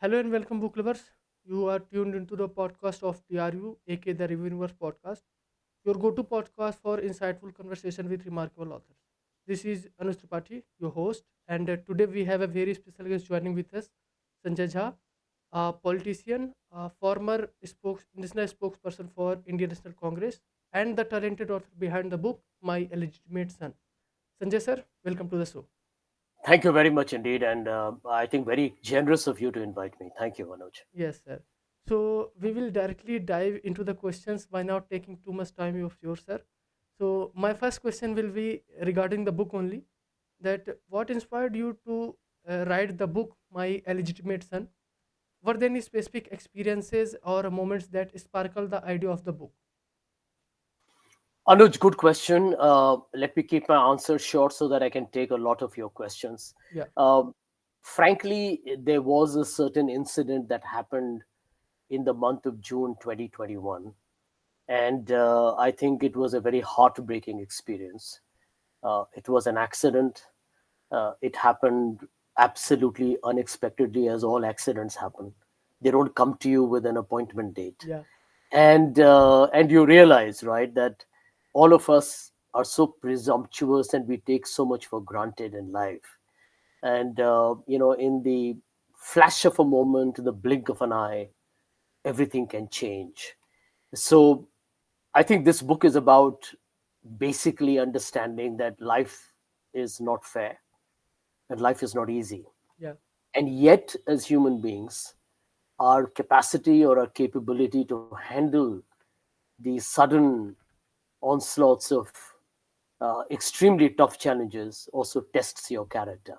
Hello and welcome, book lovers. You are tuned into the podcast of TRU, aka the Review Universe podcast, your go to podcast for insightful conversation with remarkable authors. This is Anuj Tripathi, your host, and today we have a very special guest joining with us, Sanjay Jha, a politician, a former national spokesperson for Indian National Congress, and the talented author behind the book, My Illegitimate Son. Sanjay sir, welcome to the show. Thank you very much indeed, and I think very generous of you to invite me. Thank you, Anuj. Yes, sir. So we will directly dive into the questions by not taking too much time of yours, sir. So my first question will be regarding the book only. That what inspired you to write the book, My Illegitimate Son? Were there any specific experiences or moments that sparkle the idea of the book? Anuj, good question. Let me keep my answer short so that I can take a lot of your questions. Yeah. Um, Frankly, there was a certain incident that happened in the month of June 2021, and I think it was a very heartbreaking experience. It was an accident. It happened absolutely unexpectedly, as all accidents happen. They don't come to you with an appointment date, Yeah. and you realize, right, that all of us are so presumptuous and we take so much for granted in life. And in the flash of a moment, the blink of an eye, everything can change. So I think this book is about basically understanding that life is not fair and life is not easy. Yeah. And yet, as human beings, our capacity or our capability to handle these sudden onslaughts of extremely tough challenges also tests your character.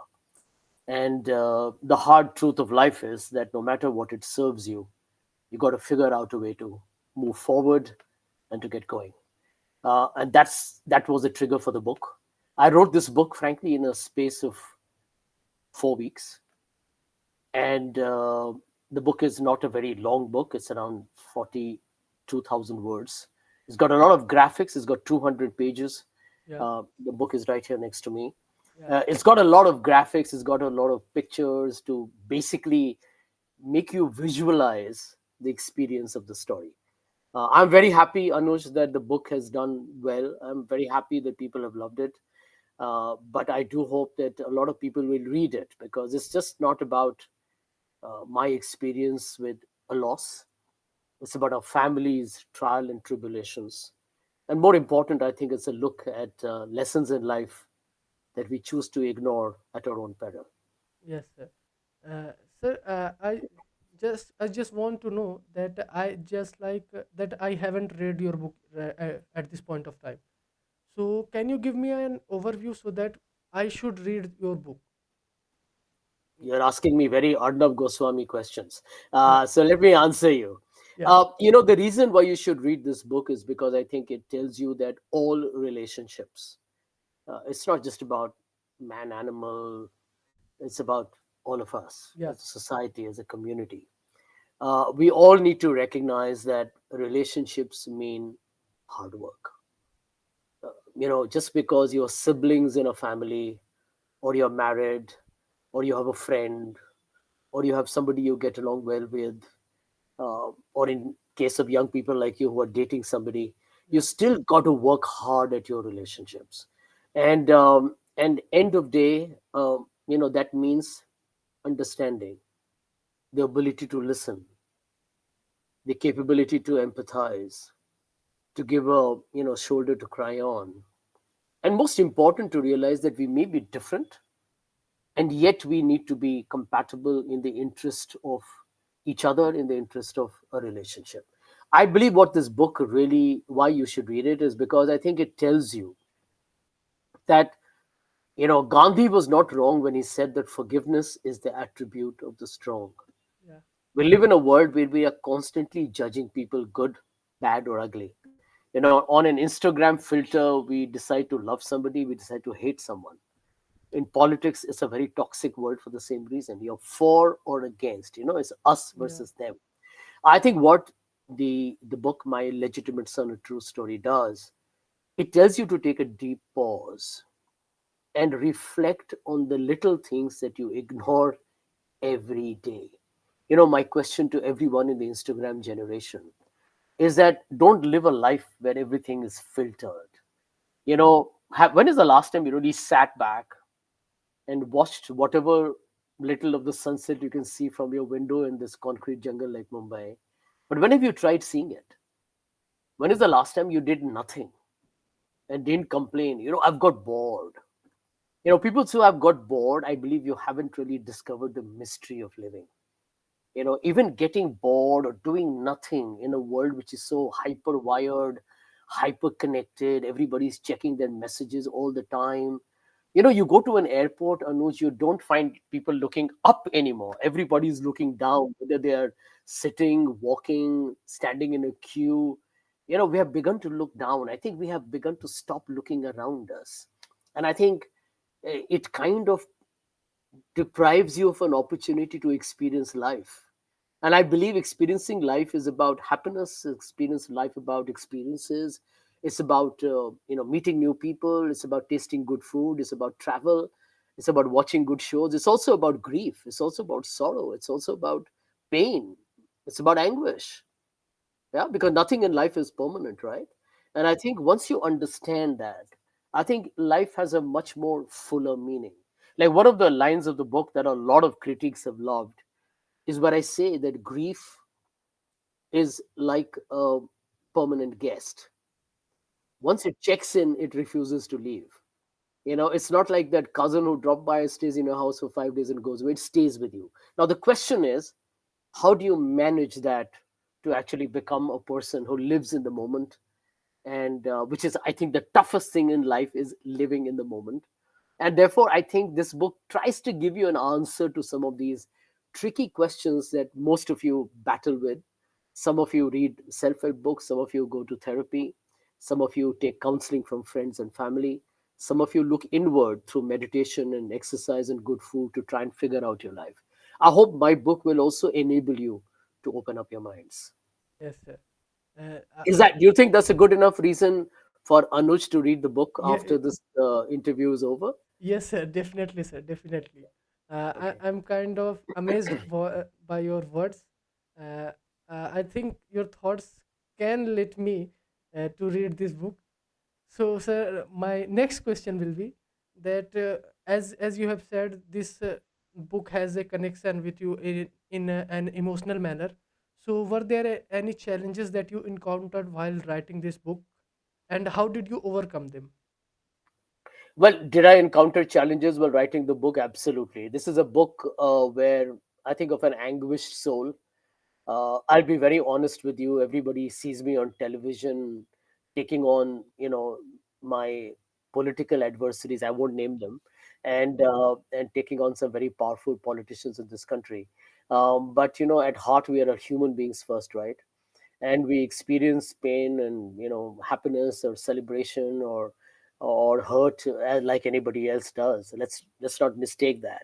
And the hard truth of life is that no matter what it serves you, you got to figure out a way to move forward and to get going. And that was a trigger for the book. I wrote this book, frankly, in a space of 4 weeks, and the book is not a very long book. It's around 42,000 words. It's got a lot of graphics. It's got 200 pages. Yeah. The book is right here next to me. Yeah. It's got a lot of graphics. It's got a lot of pictures to basically make you visualize the experience of the story. I'm very happy, Anuj, that the book has done well. I'm very happy that people have loved it. But I do hope that a lot of people will read it, because it's just not about my experience with a loss. It's about our family's trial and tribulations. And more important, I think it's a look at lessons in life that we choose to ignore at our own peril. Yes, sir. Sir, I just want to know that I just like that I haven't read your book at this point of time. So can you give me an overview so that I should read your book? You're asking me very Arnav Goswami questions. Yeah. So let me answer you. Yeah. The reason why you should read this book is because I think it tells you that all relationships, it's not just about man animal, it's about all of us Yeah. as a society, as a community. We all need to recognize that relationships mean hard work. Just because you're siblings in a family, or you're married, or you have a friend, or you have somebody you get along well with, or in case of young people like you who are dating somebody, you Yeah. still got to work hard at your relationships. And end of day, that means understanding, the ability to listen, the capability to empathize, to give a shoulder to cry on, and most important, to realize that we may be different, and yet we need to be compatible in the interest of each other, in the interest of a relationship. I believe what this book really, why you should read it, is because I think it tells you that Gandhi was not wrong when he said that forgiveness is the attribute of the strong. Yeah. We live in a world where we are constantly judging people good, bad, or ugly. On an Instagram filter, we decide to love somebody, we decide to hate someone. In politics, it's a very toxic world for the same reason. You're for or against. It's us Yeah. versus them. I think what the book My Legitimate Son, a True Story does, it tells you to take a deep pause and reflect on the little things that you ignore every day. My question to everyone in the Instagram generation is that don't live a life where everything is filtered. When is the last time you really sat back and watched whatever little of the sunset you can see from your window in this concrete jungle like Mumbai? But when have you tried seeing it? When is the last time you did nothing and didn't complain? I've got bored. People who have got bored, I believe you haven't really discovered the mystery of living. Even getting bored or doing nothing in a world which is so hyper wired, hyper connected, everybody's checking their messages all the time. You go to an airport, Anuj, you don't find people looking up anymore. Everybody's looking down, whether they are sitting, walking, standing in a queue. We have begun to look down. I think we have begun to stop looking around us. And I think it kind of deprives you of an opportunity to experience life. And I believe experiencing life is about happiness, experience life about experiences. It's about meeting new people. It's about tasting good food. It's about travel. It's about watching good shows. It's also about grief. It's also about sorrow. It's also about pain. It's about anguish. Yeah, because nothing in life is permanent, right? And I think once you understand that, I think life has a much more fuller meaning. Like one of the lines of the book that a lot of critics have loved is where I say that grief is like a permanent guest. Once it checks in, it refuses to leave. It's not like that cousin who dropped by stays in your house for 5 days and goes away. It stays with you. Now the question is, how do you manage that to actually become a person who lives in the moment? And which is, I think, the toughest thing in life is living in the moment. And therefore I think this book tries to give you an answer to some of these tricky questions that most of you battle with. Some of you read self-help books, some of you go to therapy, some of you take counseling from friends and family, some of you look inward through meditation and exercise and good food to try and figure out your life. I hope my book will also enable you to open up your minds. Yes, sir. Is that, do you think that's a good enough reason for Anuj to read the book Yeah, after this interview is over? yes, sir. Definitely, sir. Definitely. Okay. I'm kind of amazed by your words. Uh, I think your thoughts can let me to read this book. So, sir, my next question will be that as you have said, this book has a connection with you in an emotional manner. So, were there any challenges that you encountered while writing this book, and how did you overcome them? Well, did I encounter challenges while writing the book? Absolutely. This is a book where I think of an anguished soul. I'll be very honest with you. Everybody sees me on television taking on, my political adversaries. I won't name them, and taking on some very powerful politicians in this country. But at heart, we are human beings first, right? And we experience pain and happiness or celebration or hurt like anybody else does. Let's not mistake that.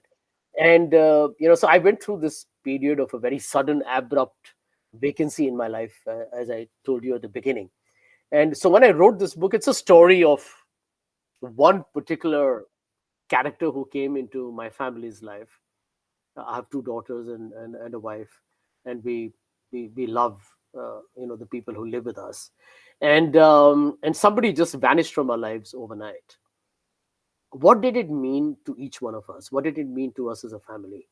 And so I went through this period of a very sudden abrupt vacancy in my life, as I told you at the beginning. And so when I wrote this book, it's a story of one particular character who came into my family's life. I have two daughters and a wife, and we love the people who live with us, and somebody just vanished from our lives overnight. What did it mean to each one of us? What did it mean to us as a family?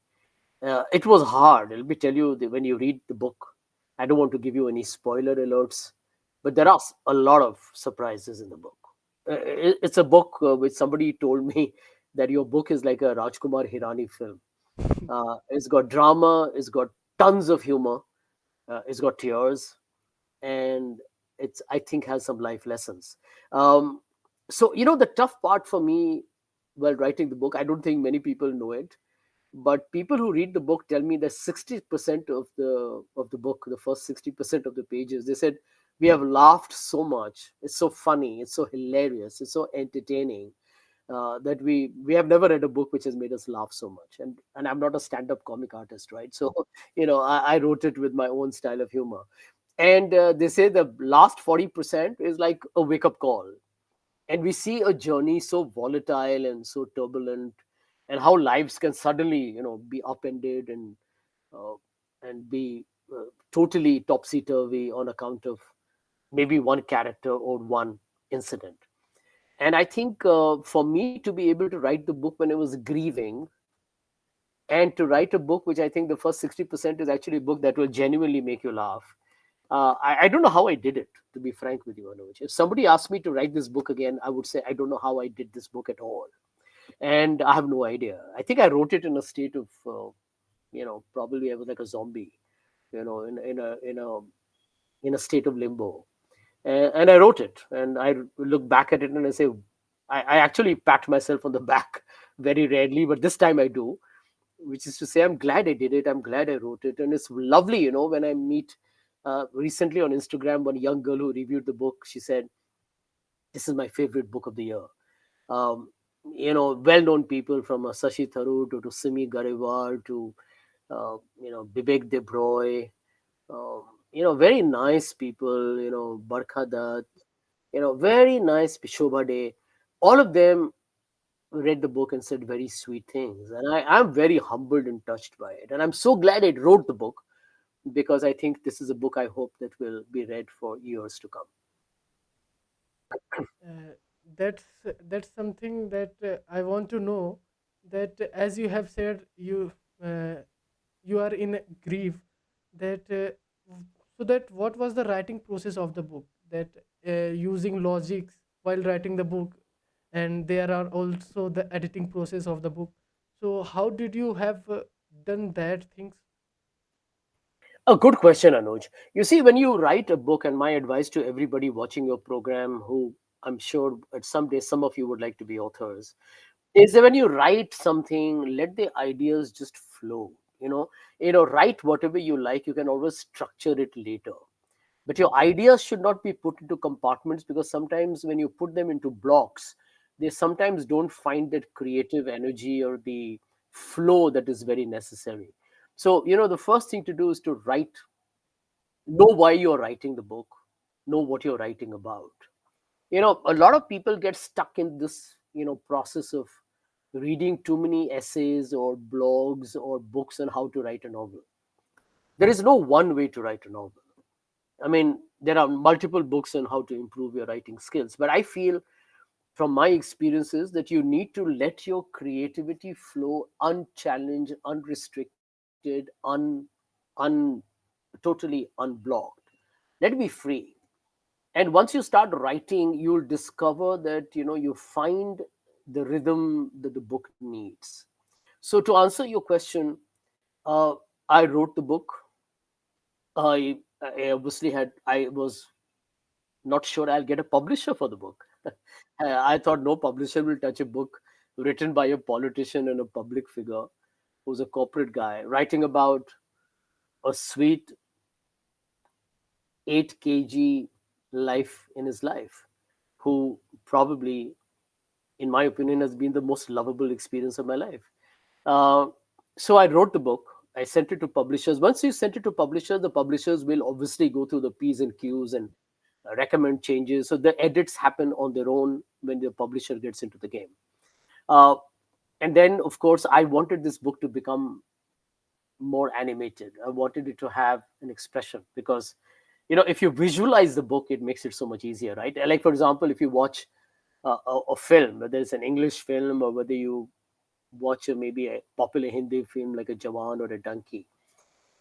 It was hard. Let me tell you, when you read the book, I don't want to give you any spoiler alerts, but there are a lot of surprises in the book. It's a book which somebody told me that your book is like a Rajkumar Hirani film. It's got drama, it's got tons of humor, it's got tears, and it's, I think, has some life lessons. Um, so the tough part for me while writing the book, I don't think many people know it, but people who read the book tell me that 60% of the book, the first 60% of the pages, they said we have laughed so much. It's so funny. It's so hilarious. It's so entertaining that we have never read a book which has made us laugh so much. And I'm not a stand-up comic artist, right? So I wrote it with my own style of humor. And they say the last 40% is like a wake-up call, and we see a journey so volatile and so turbulent, and how lives can suddenly be upended and uh, and be totally topsy turvy on account of maybe one character or one incident. And I think for me to be able to write the book when I was grieving, and to write a book which I think the first 60% is actually a book that will genuinely make you laugh. I don't know how I did it, to be frank with you, Anuj. If somebody asked me to write this book again, I would say, I don't know how I did this book at all. And I have no idea. I think I wrote it in a state of, probably I was like a zombie, in a state of limbo. And I wrote it, and I look back at it and I say, I actually pat myself on the back very rarely, but this time I do, which is to say, I'm glad I did it. I'm glad I wrote it. And it's lovely, when I meet recently on Instagram one young girl who reviewed the book. She said, "This is my favorite book of the year." Um, well known people from Sashi Tharoor to Simi Garewal to, Vivek Debroy, very nice people, Barkha Dutt, very nice Shobha Day. All of them read the book and said very sweet things. And I'm very humbled and touched by it. And I'm so glad I wrote the book, because I think this is a book I hope that will be read for years to come. Uh, that's something that I want to know. That as you have said, uh, you are in grief. That so that what was the writing process of the book? That using logics while writing the book, and there are also the editing process of the book. So how did you have done that things? A good question, Anuj. You see, when you write a book, and my advice to everybody watching your program, who I'm sure at some day some of you would like to be authors, is that when you write something, let the ideas just flow. Write whatever you like. You can always structure it later. But your ideas should not be put into compartments, because sometimes when you put them into blocks, they sometimes don't find that creative energy or the flow that is very necessary. So, the first thing to do is to write, know why you're writing the book, know what you're writing about. A lot of people get stuck in this, process of reading too many essays or blogs or books on how to write a novel. There is no one way to write a novel. I mean, there are multiple books on how to improve your writing skills, but I feel from my experiences that you need to let your creativity flow unchallenged, unrestricted, totally unblocked. Let it be free. And once you start writing, you'll discover that you find the rhythm that the book needs. So to answer your question, uh, I wrote the book. I obviously I was not sure I'll get a publisher for the book. I thought no publisher will touch a book written by a politician and a public figure who's a corporate guy writing about a sweet 8 kg life in his life, who probably, in my opinion, has been the most lovable experience of my life. Uh, so I wrote the book. I sent it to publishers. Once you sent it to publishers, the publishers will obviously go through the P's and Q's and recommend changes. So the edits happen on their own when the publisher gets into the game. Uh, and then, of course, I wanted this book to become more animated. I wanted it to have an expression, because, if you visualize the book, it makes it so much easier, right? Like, for example, if you watch a film, whether it's an English film or whether you watch maybe a popular Hindi film like a Jawan or a Donkey,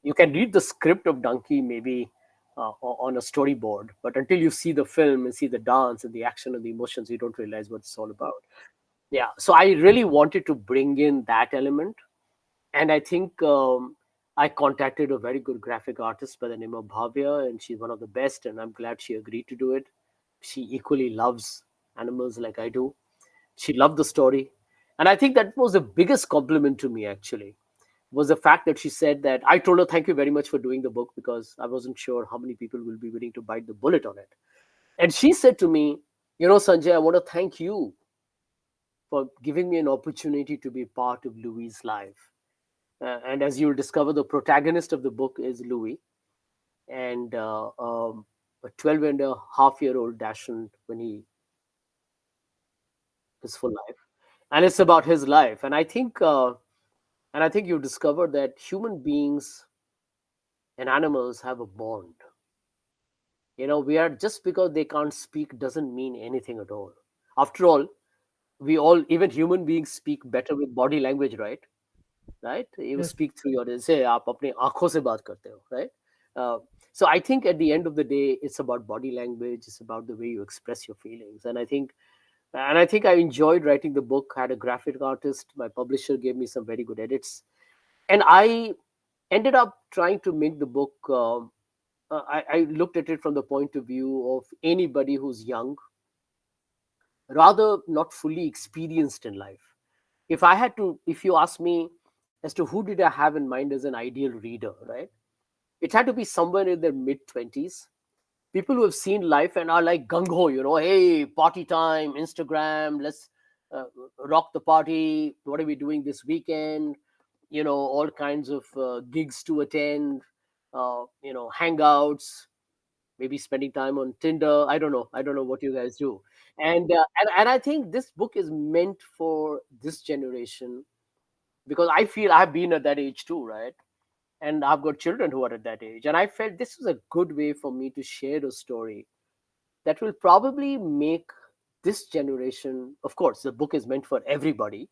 you can read the script of Donkey maybe on a storyboard, but until you see the film and see the dance and the action and the emotions, you don't realize what it's all about. Yeah, so I really wanted to bring in that element, and I think I contacted a very good graphic artist by the name of Bhavya, and she's one of the best, and I'm glad she agreed to do it. She equally loves animals like I do. She loved the story, and I think that was the biggest compliment to me, actually, was the fact that she said that I told her thank you very much for doing the book, because I wasn't sure how many people will be willing to bite the bullet on it. And she said to me, Sanjay, I want to thank you for giving me an opportunity to be part of Louis's life. And as you'll discover, the protagonist of the book is Louis, and a 12 and a half year old Dachshund when he is full life. And it's about his life. And I think you discover that human beings and animals have a bond. We are, just because they can't speak doesn't mean anything at all. After all, we all, even human beings, speak better with body language, right? You Yes. speak through your, say आप अपने आँखों से बात करते हो, right? uh, so I think at the end of the day, it's about body language, it's about the way you express your feelings. And I think I enjoyed writing the book. I had a graphic artist, my publisher gave me some very good edits, and I ended up trying to make the book. I looked at it from the point of view of anybody who's young, rather not fully experienced in life. If you ask me as to who did I have in mind as an ideal reader, right? It had to be somewhere in their mid 20s. People who have seen life and are like gung ho, hey, party time, Instagram, let's uh, rock the party. What are we doing this weekend? All kinds of gigs to attend, hangouts, maybe spending time on Tinder. I don't know what you guys do. And I think this book is meant for this generation, because I feel I've been at that age too, right? And I've got children who are at that age, and I felt this was a good way for me to share a story that will probably make this generation. Of course, the book is meant for everybody.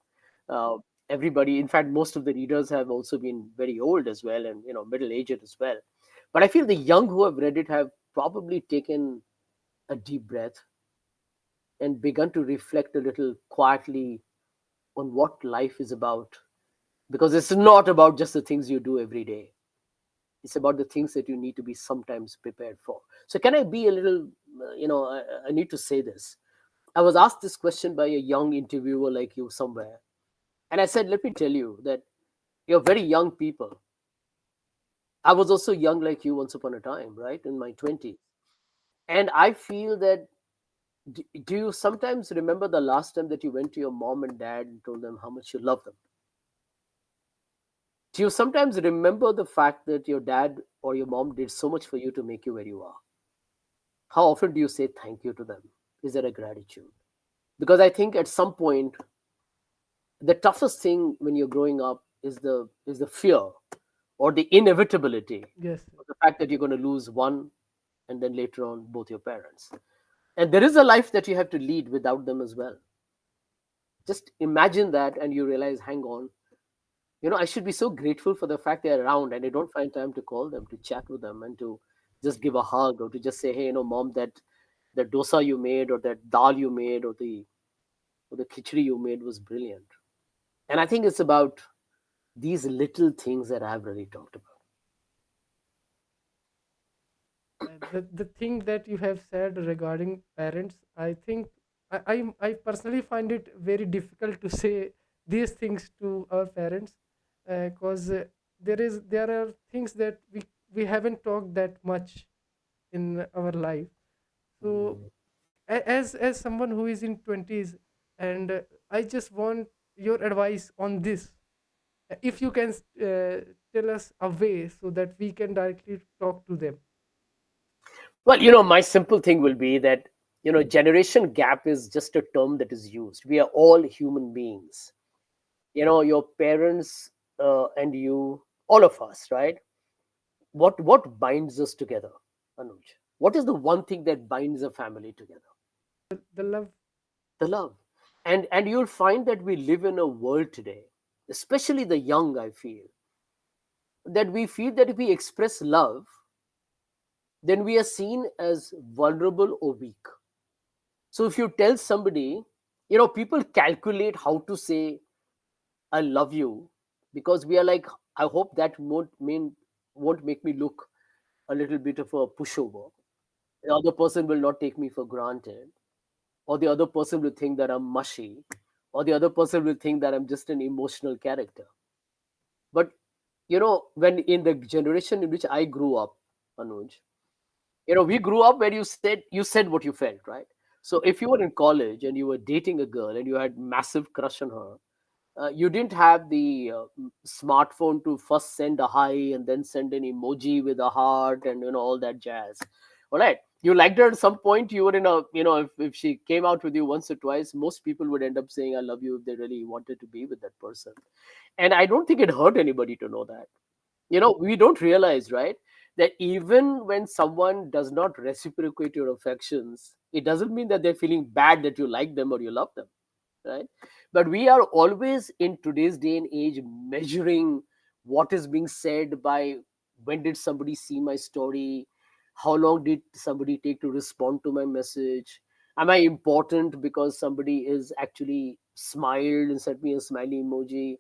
uh, Everybody, in fact, most of the readers have also been very old as well, and middle aged as well. But I feel the young who have read it have probably taken a deep breath and begun to reflect a little quietly on what life is about, because it's not about just the things you do every day. It's about the things that you need to be sometimes prepared for. So can I be a little, I need to say this. I was asked this question by a young interviewer like you somewhere, and I said, let me tell you that you're very young people. I was also young like you once upon a time, right, in my 20s. And I feel that, do you sometimes remember the last time that you went to your mom and dad and told them how much you love them? Do you sometimes remember the fact that your dad or your mom did so much for you to make you where you are? How often do you say thank you to them? Is there a gratitude? Because I think at some point, the toughest thing when you're growing up is the fear or the inevitability Yes. of the fact that you're going to lose one, and then later on both your parents. And there is a life that you have to lead without them as well. Just imagine that, and you realize, hang on, I should be so grateful for the fact they're around, and I don't find time to call them, to chat with them, and to just give a hug, or to just say, hey, mom, that dosa you made, or that dal you made, or the khichdi you made was brilliant. And I think it's about these little things that I've really talked about. The thing that you have said regarding parents, I think I personally find it very difficult to say these things to our parents, because there are things that we haven't talked that much in our life. So as someone who is in 20s, and I just want your advice on this. If you can tell us a way so that we can directly talk to them. Well, my simple thing will be that, generation gap is just a term that is used. We are all human beings. Your parents, and you, all of us, right? What binds us together, Anuj? What is the one thing that binds a family together? The love. The love. And you'll find that we live in a world today, especially the young, I feel, that we feel that if we express love, then we are seen as vulnerable or weak. So if you tell somebody, people calculate how to say I love you, because we are like, I hope that won't make me look a little bit of a pushover. The other person will not take me for granted, or the other person will think that I'm mushy, or the other person will think that I'm just an emotional character. But when in the generation in which I grew up, Anuj, we grew up where you said what you felt, right? So if you were in college and you were dating a girl and you had massive crush on her, you didn't have the smartphone to first send a hi and then send an emoji with a heart and all that jazz. All right, you liked her at some point. You were in a, if she came out with you once or twice, most people would end up saying I love you if they really wanted to be with that person. And I don't think it hurt anybody to know that. We don't realize, right, that even when someone does not reciprocate your affections, it doesn't mean that they're feeling bad that you like them or you love them, right? But we are always in today's day and age measuring what is being said by when did somebody see my story, how long did somebody take to respond to my message, am I important because somebody is actually smiled and sent me a smiley emoji.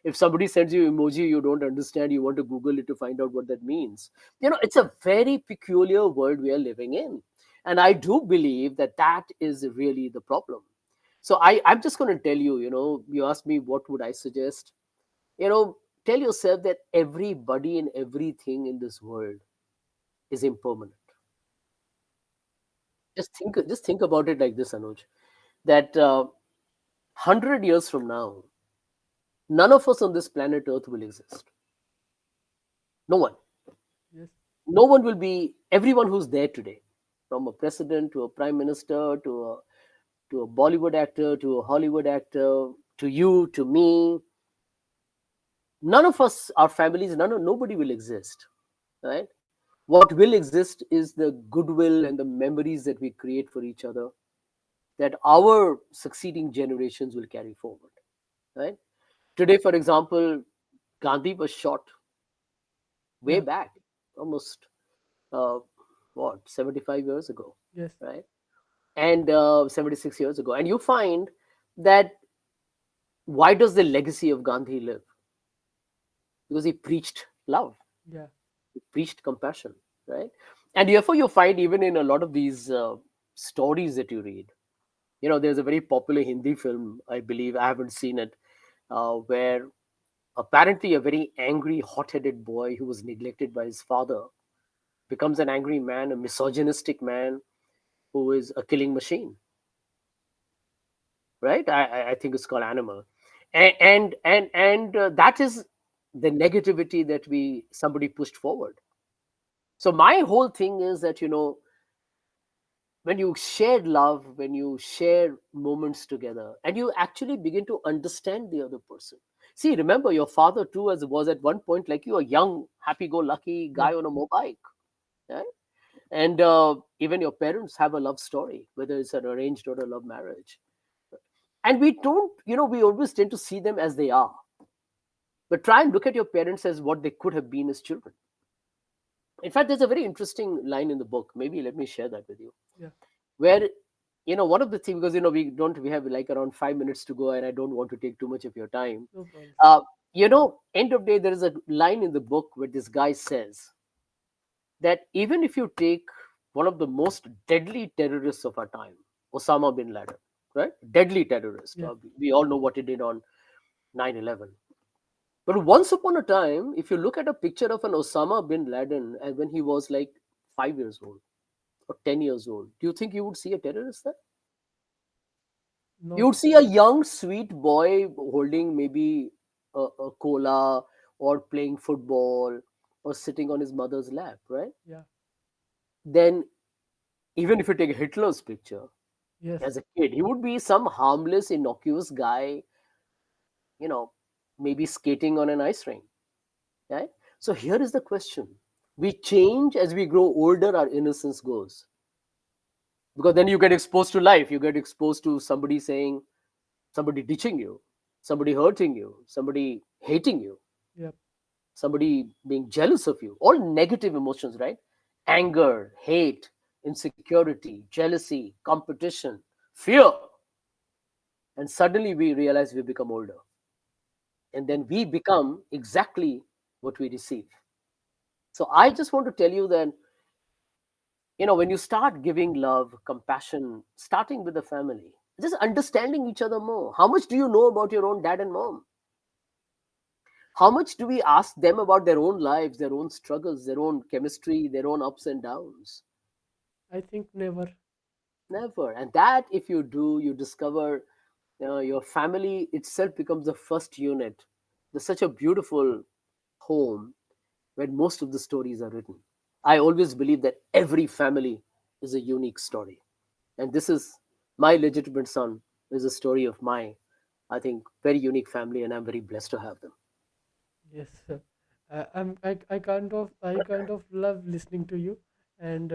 If somebody sends you emoji you don't understand, you want to google it to find out what that means. It's a very peculiar world we are living in, and I do believe that that is really the problem. So I'm just going to tell you, you asked me what would I suggest. Tell yourself that everybody and everything in this world is impermanent. Just think about it like this, Anuj, that 100 years from now, none of us on this planet Earth will exist. No one. Yes. No one will be, everyone who's there today, from a president to a prime minister to a Bollywood actor to a Hollywood actor to you to me, none of us, our families, nobody will exist, right? What will exist is the goodwill and the memories that we create for each other, that our succeeding generations will carry forward, right? Today, for example, Gandhi was shot way Yeah. back, almost uh, 75 years ago, Yes. right? And 76 years ago. And you find that why does the legacy of Gandhi live? Because he preached love, Yeah. he preached compassion, right? And therefore, you find even in a lot of these stories that you read, there's a very popular Hindi film, I believe, I haven't seen it, where apparently a very angry, hot headed boy who was neglected by his father becomes an angry man, a misogynistic man who is a killing machine, right? I think it's called Animal. And that is the negativity that somebody pushed forward. So my whole thing is that, when you share love, when you share moments together, and you actually begin to understand the other person. See, remember, your father too was at one point like you, a young, happy-go-lucky Yeah. guy on a motorbike, right? And even your parents have a love story, whether it's an arranged or a love marriage. And we don't, we always tend to see them as they are. But try and look at your parents as what they could have been as children. In fact, there's a very interesting line in the book. Maybe let me share that with you, Yeah. where one of the things, because we have like around 5 minutes to go and I don't want to take too much of your time. No problem. uh, End of day, there is a line in the book where this guy says that even if you take one of the most deadly terrorists of our time, Osama bin Laden, right, deadly terrorist, Yeah. we all know what he did on 9/11. But once upon a time, if you look at a picture of an Osama bin Laden and when he was like 5 years old or 10 years old, do you think you would see a terrorist there? You No. would see a young, sweet boy holding maybe a cola or playing football or sitting on his mother's lap, right? Yeah. Then, even if you take Hitler's picture Yes. as a kid, he would be some harmless, innocuous guy, you know, maybe skating on an ice rink, right? So, here is the question. We change as we grow older, our innocence goes. Because then you get exposed to life, you get exposed to somebody saying, somebody ditching you, somebody hurting you, somebody hating you, Yep. somebody being jealous of you, all negative emotions, right? Anger, hate, insecurity, jealousy, competition, fear. And suddenly we realize we become older. And then we become exactly what we receive. So I just want to tell you that, when you start giving love, compassion, starting with the family, just understanding each other more. How much do you know about your own dad and mom? How much do we ask them about their own lives, their own struggles, their own chemistry, their own ups and downs? I think never. Never. And that, if you do, you discover your family itself becomes the first unit. There's such a beautiful home where most of the stories are written. I always believe that every family is a unique story. And this is my legitimate son, is a story of my, I think, very unique family, and I'm very blessed to have them. Yes. I kind of love listening to you, and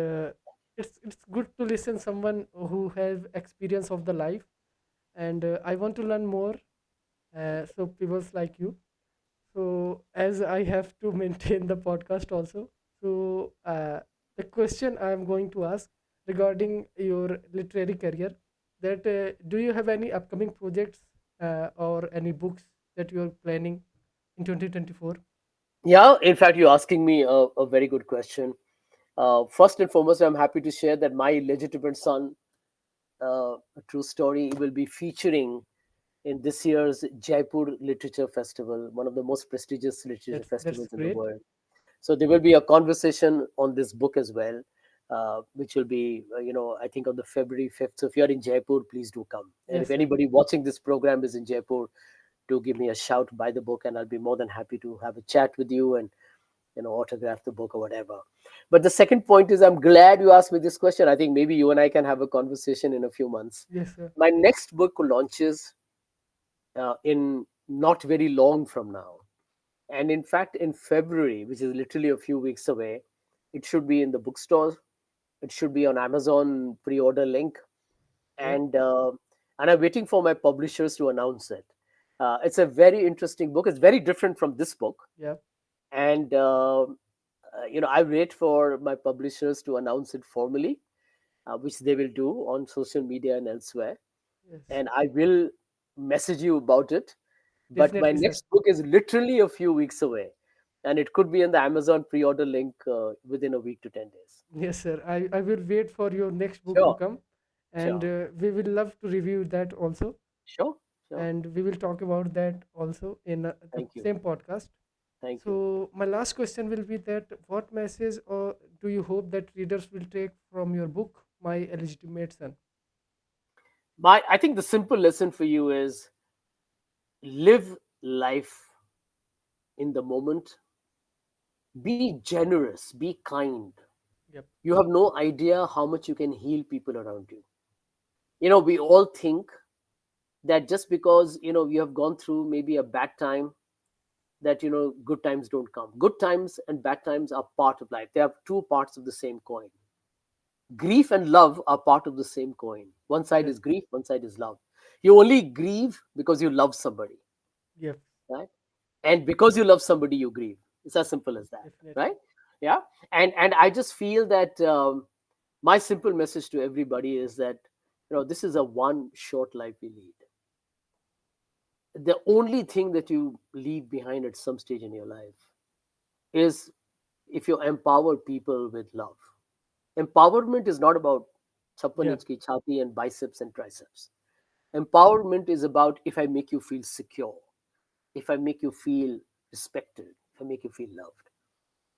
it's good to listen someone who has experience of the life, and I want to learn more. So people's like you. So as I have to maintain the podcast also, so the question I am going to ask regarding your literary career, that do you have any upcoming projects or any books that you are planning in 2024? Yeah, in fact, you're asking me a very good question. First and foremost, I'm happy to share that my illegitimate son, a true story, will be featuring in this year's Jaipur Literature Festival, one of the most prestigious literature That's festivals in the great. world. So there will be a conversation on this book as well, which will be, I think on the February 5th. So if you're in Jaipur, please do come. And if Yes, sir. anybody watching this program is in Jaipur, do give me a shout, buy the book, and I'll be more than happy to have a chat with you and autograph the book or whatever. But the second point is, I'm glad you asked me this question. I think maybe you and I can have a conversation in a few months. Yes, sir. My next book launches in not very long from now. And in fact, in February, which is literally a few weeks away, it should be in the bookstores. It should be on Amazon pre-order link, Okay. and I'm waiting for my publishers to announce it. It's a very interesting book. It's very different from this book, Yeah. and I wait for my publishers to announce it formally, which they will do on social media and elsewhere, Yes. and I will message you about it. But my Definitely, sir. next book is literally a few weeks away, and it could be in the Amazon pre-order link within a week to 10 days. Yes, sir. I will wait for your next book to Sure, come, and sure, we will love to review that also, sure, sure. and we will talk about that also in the Thank you, same podcast. thank you. So my last question will be that what message or do you hope that readers will take from your book, My Illegitimate Son? I think the simple lesson for you is live life in the moment. Be generous, be kind. Yep. You have no idea how much you can heal people around you. We all think that just because you have gone through maybe a bad time, that good times don't come. Good times and bad times are part of life. They are two parts of the same coin. Grief and love are part of the same coin. One side Yes. is grief, one side is love. You only grieve because you love somebody, Yep. right? And because you love somebody, you grieve. It's as simple as that, right? Definitely. Yeah. And I just feel that my simple message to everybody is that this is a one short life we lead. The only thing that you leave behind at some stage in your life is if you empower people with love. Empowerment is not about chappan Yeah. inch ki chhati and biceps and triceps. Empowerment is about if I make you feel secure, if I make you feel respected, if I make you feel loved.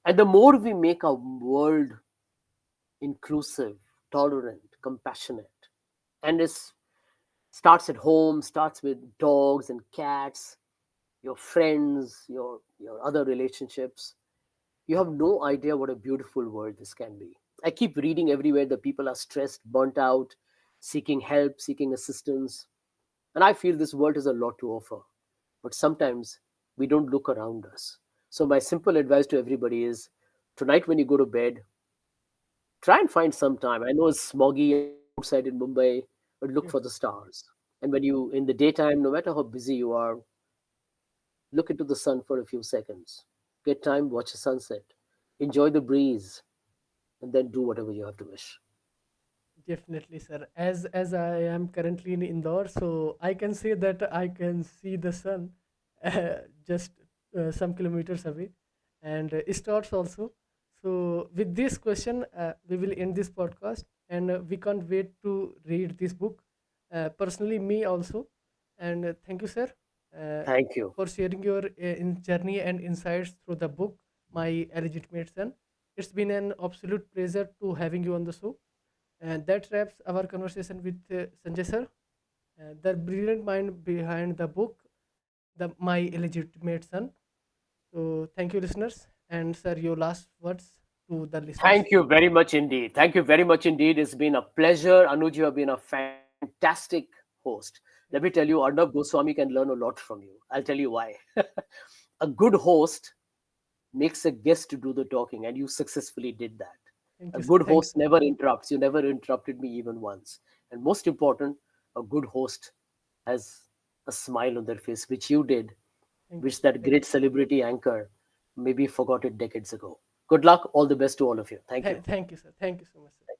And the more we make our world inclusive, tolerant, compassionate, and it starts at home, starts with dogs and cats, your friends, your other relationships. You have no idea what a beautiful world this can be. I keep reading everywhere that people are stressed, burnt out, seeking help, seeking assistance. And I feel this world has a lot to offer. But sometimes we don't look around us. So, my simple advice to everybody is tonight when you go to bed, try and find some time. I know it's smoggy outside in Mumbai, but look for the Yes. stars. And when you, in the daytime, no matter how busy you are, look into the sun for a few seconds. Get time, watch the sunset, enjoy the breeze, and then do whatever you have to wish. Definitely, sir. As I am currently in Indore, so I can say that I can see the sun just some kilometers away, and stars also. So with this question, we will end this podcast, and we can't wait to read this book. Personally, me also, and thank you, sir, uh, Thank you. for sharing your journey and insights through the book, My Illegitimate Son. It's been an absolute pleasure to having you on the show. And that wraps our conversation with Sanjay sir, the brilliant mind behind the book, My Illegitimate Son. So, thank you, listeners. And, sir, your last words to the listeners. Thank you very much indeed. Thank you very much indeed. It's been a pleasure. Anuj, you have been a fantastic host. Let me tell Yes, you, Arnav Goswami can learn a lot from you. I'll tell you why. A good host makes a guest to do the talking, and you successfully did that. Thank A you, sir. good Thank you, host sir. never interrupts. You never interrupted me even once. And most important, a good host has a smile on their face, which you did, Thank you, which sir. that Thank great celebrity anchor maybe forgot it decades ago. Good luck. All the best to all of you. Thank you. thank you, sir. Thank you so much, sir.